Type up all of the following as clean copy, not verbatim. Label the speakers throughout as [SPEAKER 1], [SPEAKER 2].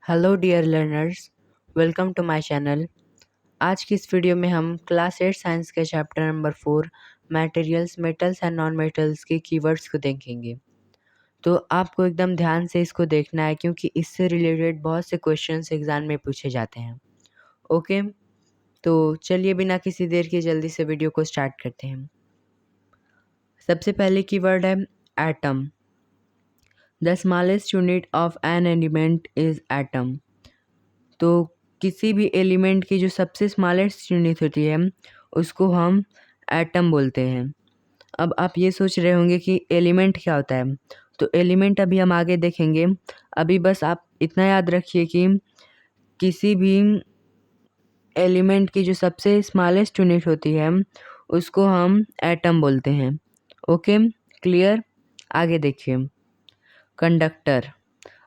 [SPEAKER 1] Hello dear learners, welcome to my channel. आज की इस वीडियो में हम क्लास 8 साइंस के chapter number 4 materials, metals and non metals के कीवर्ड्स को देखेंगे। तो आपको एकदम ध्यान से इसको देखना है क्योंकि इससे रिलेटेड बहुत से क्वेश्चंस एग्जाम में पूछे जाते हैं। ओके, तो चलिए बिना किसी देर के जल्दी से वीडियो को स्टार्ट करते हैं। सबसे पहले कीवर्ड है atom. The smallest unit of an element is atom. तो किसी भी एलिमेंट की जो सबसे स्मॉलेस्ट यूनिट होती है उसको हम एटम बोलते हैं। अब आप ये सोच रहे होंगे कि एलिमेंट क्या होता है, तो एलिमेंट अभी हम आगे देखेंगे। अभी बस आप इतना याद रखिए कि किसी भी एलिमेंट की जो सबसे स्मॉलेस्ट यूनिट होती है उसको हम एटम बोलते हैं। Okay, clear. आगे देखिए, conductor.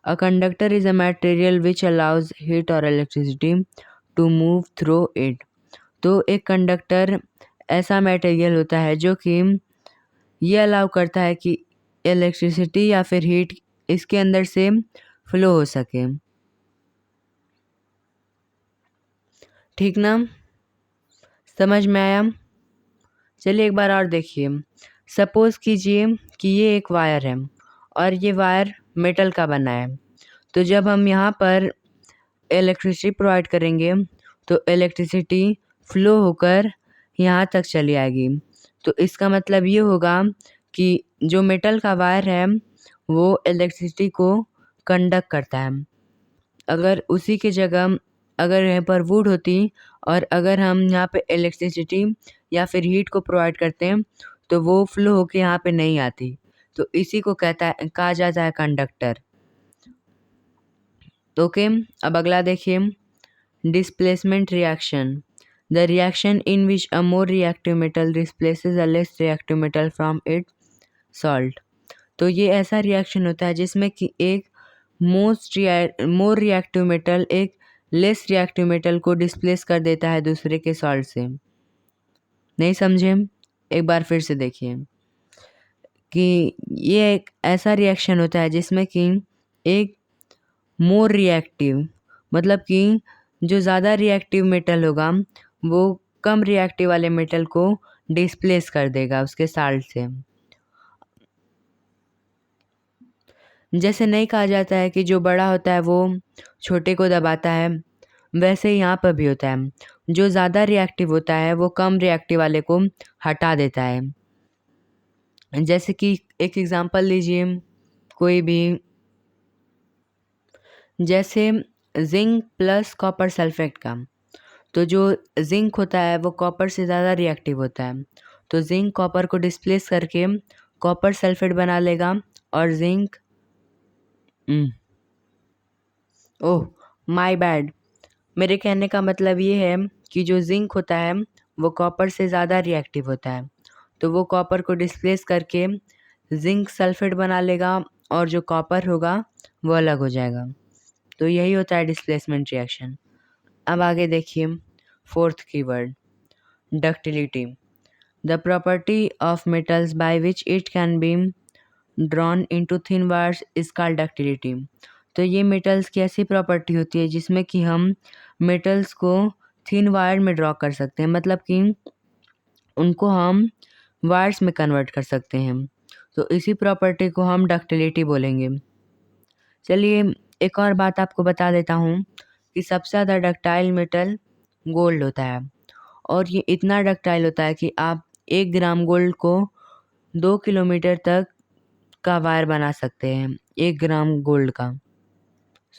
[SPEAKER 1] A conductor is a material which allows heat or electricity to move through it. तो एक कंडक्टर ऐसा मटेरियल होता है जो कि ये अलाउ करता है कि इलेक्ट्रिसिटी या फिर हीट इसके अंदर से फ्लो हो सके। ठीक ना, समझ में आया? चलिए एक बार और देखिए। सपोज़ कीजिए कि ये एक वायर है और ये वायर मेटल का बना है। तो जब हम यहाँ पर इलेक्ट्रिसिटी प्रोवाइड करेंगे तो इलेक्ट्रिसिटी फ्लो होकर यहाँ तक चली आएगी। तो इसका मतलब ये होगा कि जो मेटल का वायर है वो इलेक्ट्रिसिटी को कंडक्ट करता है। अगर उसी की जगह अगर यहाँ पर वुड होती और अगर हम यहाँ पे इलेक्ट्रिसिटी या फिर हीट को प्रोवाइड करते हैं तो वो फ्लो होके यहाँ पे नहीं आती। तो इसी को कहा जाता है कंडक्टर। ओके, अब अगला देखिए, displacement reaction. The reaction in which a more reactive metal displaces a less reactive metal from it salt. तो ये ऐसा रिएक्शन होता है जिसमें कि एक मोर रिएक्टिव मेटल एक लेस रिएक्टिव मेटल को डिस्प्लेस कर देता है दूसरे के सॉल्ट से। नहीं समझे? एक बार फिर से देखिए कि ये एक ऐसा रिएक्शन होता है जिसमें कि एक मोर रिएक्टिव मतलब कि जो ज़्यादा रिएक्टिव मेटल होगा वो कम रिएक्टिव वाले मेटल को डिस्प्लेस कर देगा उसके साल्ट से। जैसे नहीं कहा जाता है कि जो बड़ा होता है वो छोटे को दबाता है, वैसे ही यहाँ पर भी होता है। जो ज़्यादा रिएक्टिव होता है वो कम रिएक्टिव वाले को हटा देता है। जैसे कि एक एग्जांपल लीजिए कोई भी, जैसे जिंक प्लस कॉपर सल्फेट का। तो जो जिंक होता है वो कॉपर से ज़्यादा रिएक्टिव होता है। तो जिंक कॉपर को डिस्प्लेस करके कॉपर सल्फेट बना लेगा और जिंक ओह माय बैड, मेरे कहने का मतलब ये है कि जो जिंक होता है वो कॉपर से ज़्यादा रिएक्टिव होता है। तो वो कॉपर को डिस्प्लेस करके जिंक सल्फेट बना लेगा और जो कॉपर होगा वो अलग हो जाएगा। तो यही होता है डिस्प्लेसमेंट रिएक्शन। अब आगे देखिए, fourth keyword, ductility. The property of metals by which it can be drawn into thin wires is called ductility. तो ये मेटल्स की ऐसी प्रॉपर्टी होती है जिसमें कि हम मेटल्स को थिन वायर में ड्रॉ कर सकते हैं, मतलब कि उनको हम वायर्स में कन्वर्ट कर सकते हैं। तो इसी प्रॉपर्टी को हम डक्टिलिटी बोलेंगे। चलिए एक और बात आपको बता देता हूँ कि सबसे ज़्यादा डक्टाइल मेटल गोल्ड होता है और ये इतना डक्टाइल होता है कि आप 1 ग्राम गोल्ड को 2 किलोमीटर तक का वायर बना सकते हैं। 1 ग्राम गोल्ड का,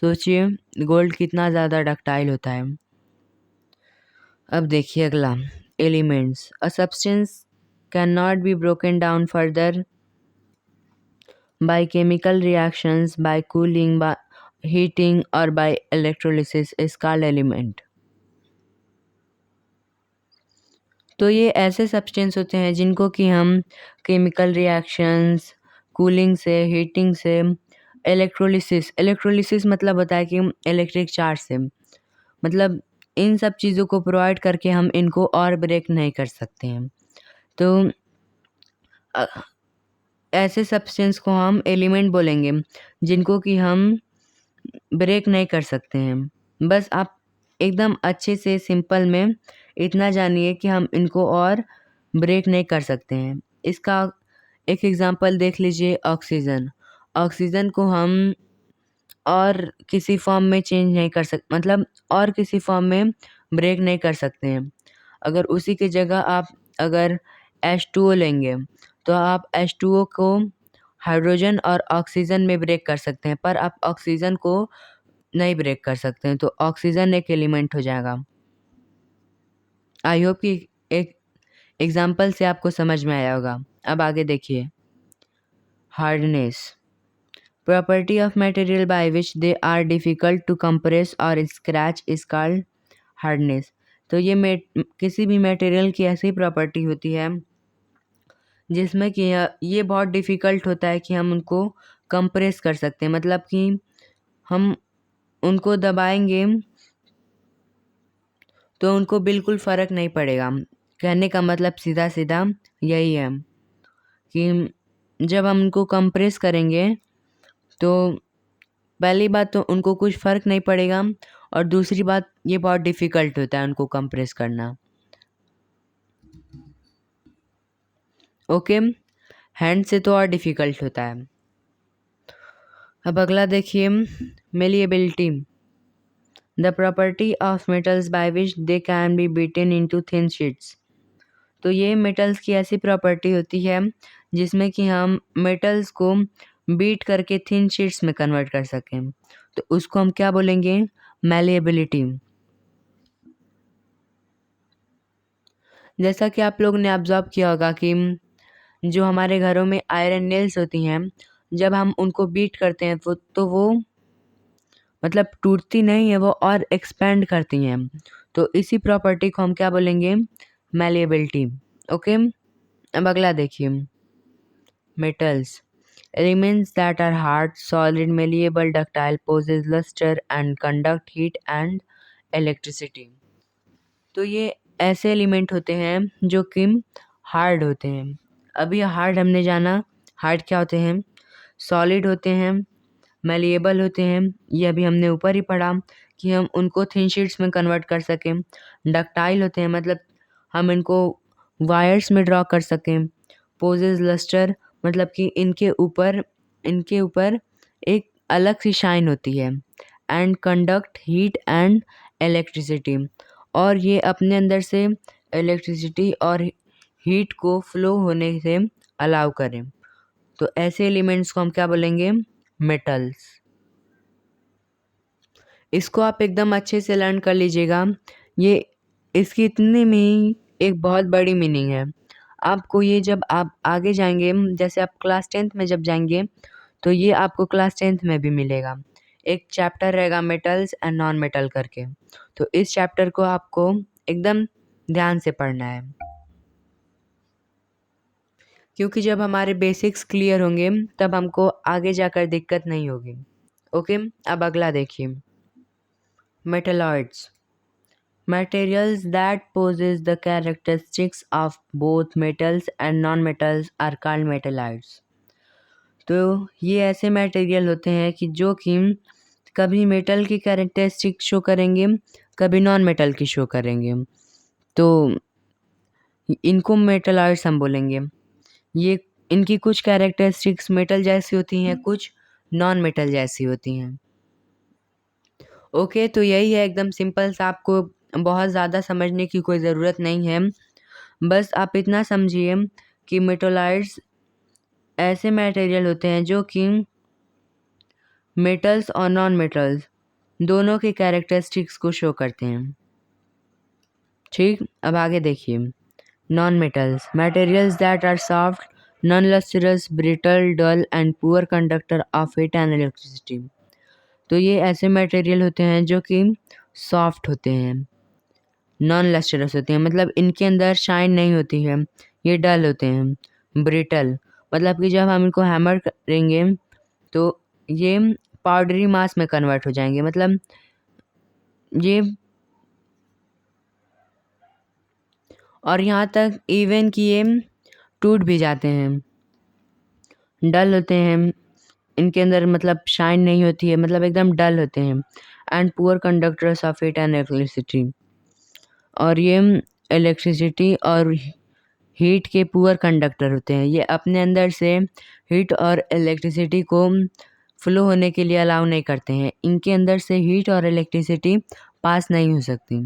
[SPEAKER 1] सोचिए गोल्ड कितना ज़्यादा डक्टाइल होता है। अब देखिए अगला, elements. A substance can not be broken down further by chemical reactions, by cooling, by heating or by electrolysis is called element। तो ये ऐसे सब्सटेंस होते हैं जिनको कि हम केमिकल रिएक्शंस, कूलिंग से, हीटिंग से, इलेक्ट्रोलिसिस मतलब होता है कि इलेक्ट्रिक चार्ज से, मतलब इन सब चीज़ों को प्रोवाइड करके हम इनको और ब्रेक नहीं कर सकते हैं। तो ऐसे सब्सटेंस को हम एलिमेंट बोलेंगे जिनको कि हम ब्रेक नहीं कर सकते हैं। बस आप एकदम अच्छे से सिंपल में इतना जानिए कि हम इनको और ब्रेक नहीं कर सकते हैं। इसका एक एग्ज़ाम्पल देख लीजिए, ऑक्सीजन। ऑक्सीजन को हम और किसी फ़ॉर्म में चेंज नहीं कर मतलब और किसी फ़ॉर्म में ब्रेक नहीं कर सकते हैं। अगर उसी की जगह आप अगर H2O लेंगे, तो आप H2O को हाइड्रोजन और ऑक्सीजन में ब्रेक कर सकते हैं, पर आप ऑक्सीजन को नहीं ब्रेक कर सकते हैं, तो ऑक्सीजन एक एलिमेंट हो जाएगा। आई होप कि एक एग्ज़ाम्पल से आपको समझ में आया होगा। अब आगे देखिए, hardness. Property of material by which they are difficult to compress or scratch is called hardness। तो ये किसी भी मटेरियल की ऐसी प्रॉपर्टी होती है जिसमें कि ये बहुत डिफ़िकल्ट होता है कि हम उनको कंप्रेस कर सकते हैं, मतलब कि हम उनको दबाएंगे तो उनको बिल्कुल फ़र्क नहीं पड़ेगा। कहने का मतलब सीधा सीधा यही है कि जब हम उनको कंप्रेस करेंगे तो पहली बात तो उनको कुछ फ़र्क नहीं पड़ेगा, और दूसरी बात ये बहुत डिफ़िकल्ट होता है उनको कंप्रेस करना। ओके, हैंड से तो और डिफ़िकल्ट होता है। अब अगला देखिए, malleability. The property of metals by which they can be beaten into thin sheets. तो ये मेटल्स की ऐसी प्रॉपर्टी होती है जिसमें कि हम मेटल्स को बीट करके थिन शीट्स में कन्वर्ट कर सकें, तो उसको हम क्या बोलेंगे? मैलिएबिलिटी। जैसा कि आप लोगों ने ऑब्ज़र्व किया होगा कि जो हमारे घरों में आयरन नेल्स होती हैं, जब हम उनको बीट करते हैं वो मतलब टूटती नहीं है, वो और एक्सपेंड करती हैं। तो इसी प्रॉपर्टी को हम क्या बोलेंगे? मैलिएबिलिटी। ओके, अब अगला देखिए, metals. Elements that are hard, solid, malleable, ductile, possess luster and conduct heat and electricity। तो ये ऐसे एलिमेंट होते हैं जो कि हार्ड होते हैं। अभी हार्ड हमने जाना, हार्ड क्या होते हैं? सॉलिड होते हैं, मैलिएबल होते हैं, ये अभी हमने ऊपर ही पढ़ा कि हम उनको थिन शीट्स में कन्वर्ट कर सकें। डक्टाइल होते हैं, मतलब हम इनको वायर्स में ड्रॉ कर सकें। पोजेस लस्टर, मतलब कि इनके ऊपर एक अलग सी शाइन होती है। And conduct heat and electricity, और ये अपने अंदर से इलेक्ट्रिसिटी और हीट को फ्लो होने से अलाउ करें। तो ऐसे एलिमेंट्स को हम क्या बोलेंगे? मेटल्स। इसको आप एकदम अच्छे से लर्न कर लीजिएगा। ये इसकी इतने में ही एक बहुत बड़ी मीनिंग है। आपको ये जब आप आगे जाएँगे, जैसे आप क्लास 10th में जब जाएँगे, तो ये आपको क्लास 10th में भी मिलेगा। एक चैप्टर रहेगा मेटल्स एंड नॉन मेटल करके। तो इस चैप्टर को आपको एकदम ध्यान से पढ़ना है, क्योंकि जब हमारे बेसिक्स क्लियर होंगे तब हमको आगे जाकर दिक्कत नहीं होगी। ओके, अब अगला देखिए, metalloids. Materials that possess the characteristics of both metals and non-metals are called metalloids। तो ये ऐसे मटेरियल होते हैं कि जो कि कभी मेटल की कैरेक्टरिस्टिक शो करेंगे, कभी नॉन मेटल की शो करेंगे, तो इनको मेटलॉइड्स हम बोलेंगे। ये इनकी कुछ कैरेक्टरिस्टिक्स मेटल जैसी होती हैं, कुछ नॉन मेटल जैसी होती हैं। ओके, तो यही है एकदम सिंपल सा, आपको बहुत ज़्यादा समझने की कोई ज़रूरत नहीं है। बस आप इतना समझिए कि मेटलॉइड्स ऐसे मटेरियल होते हैं जो कि मेटल्स और नॉन मेटल्स दोनों के कैरेक्टरिस्टिक्स को शो करते हैं। ठीक, अब आगे देखिए, non metals. Materials that are soft, non lustrous, brittle, dull and poor conductor of heat and electricity. तो ये ऐसे मटेरियल होते हैं जो कि सॉफ्ट होते हैं, नॉन लस्टरस होते हैं, मतलब इनके अंदर शाइन नहीं होती है, ये डल होते हैं। ब्रिटल, मतलब कि जब हम इनको हैमर करेंगे तो ये पाउडरी मास में कन्वर्ट हो जाएंगे, मतलब ये, और यहाँ तक इवन कि ये टूट भी जाते हैं। डल होते हैं, इनके अंदर मतलब शाइन नहीं होती है, मतलब एकदम डल होते हैं। And poor conductors of heat and electricity, और ये इलेक्ट्रिसिटी और हीट के पुअर कंडक्टर होते हैं। ये अपने अंदर से हीट और इलेक्ट्रिसिटी को फ्लो होने के लिए अलाउ नहीं करते हैं। इनके अंदर से हीट और इलेक्ट्रिसिटी पास नहीं हो सकती।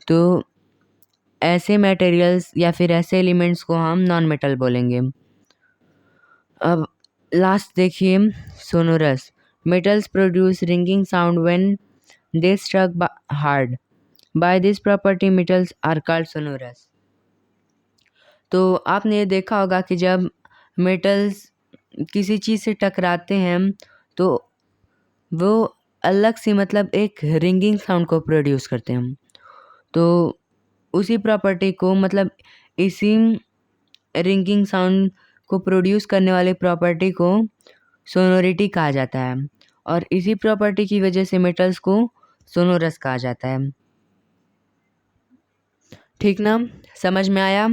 [SPEAKER 1] तो ऐसे मटेरियल्स या फिर ऐसे एलिमेंट्स को हम नॉन मेटल बोलेंगे। अब लास्ट देखिए, sonorous. Metals produce ringing sound when they struck hard. By this property metals are called sonorous. तो आपने ये देखा होगा कि जब मेटल्स किसी चीज़ से टकराते हैं तो वो अलग सी मतलब एक रिंगिंग साउंड को प्रोड्यूस करते हैं। तो उसी प्रॉपर्टी को मतलब इसी रिंगिंग साउंड को प्रोड्यूस करने वाले प्रॉपर्टी को सोनोरिटी कहा जाता है, और इसी प्रॉपर्टी की वजह से मेटल्स को सोनोरस कहा जाता है। ठीक ना, समझ में आया?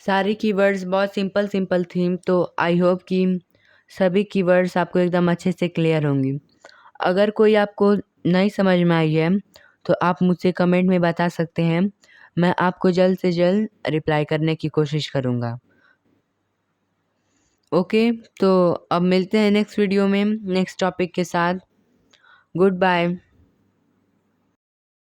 [SPEAKER 1] सारी कीवर्ड्स बहुत सिंपल थी, तो आई होप कि सभी कीवर्ड्स आपको एकदम अच्छे से क्लियर होंगी। अगर कोई आपको नहीं समझ में आई है तो आप मुझसे कमेंट में बता सकते हैं, मैं आपको जल्द से जल्द रिप्लाई करने की कोशिश करूँगा। ओके, तो अब मिलते हैं नेक्स्ट वीडियो में नेक्स्ट टॉपिक के साथ। Good bye.